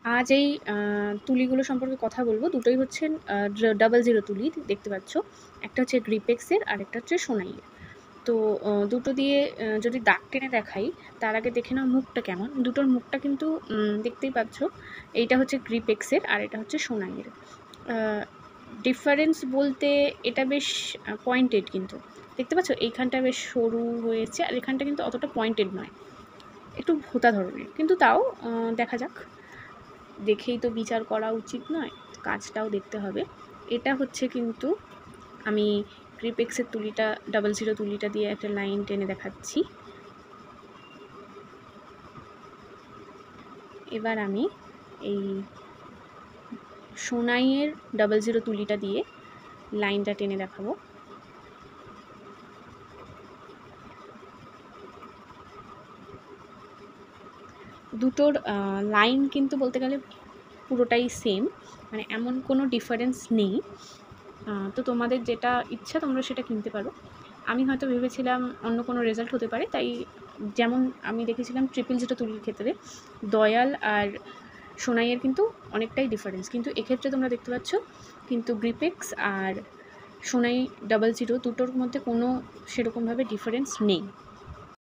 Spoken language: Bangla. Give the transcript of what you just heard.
আজ এই তুলিগুলো সম্পর্কে কথা বলবো। দুটোই হচ্ছে 00 তুলি দেখতে পাচ্ছ। একটা হচ্ছে গ্রিপেক্সের আর একটা হচ্ছে সোনাইয়ের। তো দুটো দিয়ে যদি দাগ টেনে দেখাই, তার আগে দেখে নাও মুখটা কেমন। দুটোর মুখটা কিন্তু দেখতেই পাচ্ছ। এইটা হচ্ছে গ্রিপেক্সের আর এটা হচ্ছে সোনাইয়ের। ডিফারেন্স বলতে এটা বেশ পয়েন্টেড, কিন্তু দেখতে পাচ্ছ এইখানটা বেশ সরু হয়েছে আর এখানটা কিন্তু অতটা পয়েন্টেড নয়, একটু ভোঁতা ধরনের। কিন্তু তাও দেখা যাক, দেখেই তো বিচার করা উচিত নয়, কাজটাও দেখতে হবে। এটা হচ্ছে কিন্তু আমি গ্রিপেক্সের তুলিটা 00 তুলিটা দিয়ে একটা লাইন টেনে দেখাচ্ছি। এবার আমি এই সোনাইয়ের 00 তুলিটা দিয়ে লাইনটা টেনে দেখাবো। দুটোর লাইন কিন্তু বলতে গেলে পুরোটাই সেম, মানে এমন কোনো ডিফারেন্স নেই। তো তোমাদের যেটা ইচ্ছা তোমরা সেটা কিনতে পারো। আমি হয়তো ভেবেছিলাম অন্য কোনো রেজাল্ট হতে পারে, তাই যেমন আমি দেখেছিলাম 000 তুলির ক্ষেত্রে দয়াল আর সোনাইয়ের কিন্তু অনেকটাই ডিফারেন্স, কিন্তু এক্ষেত্রে তোমরা দেখতে পাচ্ছ কিন্তু গ্রিপেক্স আর সোনাই 00 দুটোর মধ্যে কোনো সেরকমভাবে ডিফারেন্স নেই।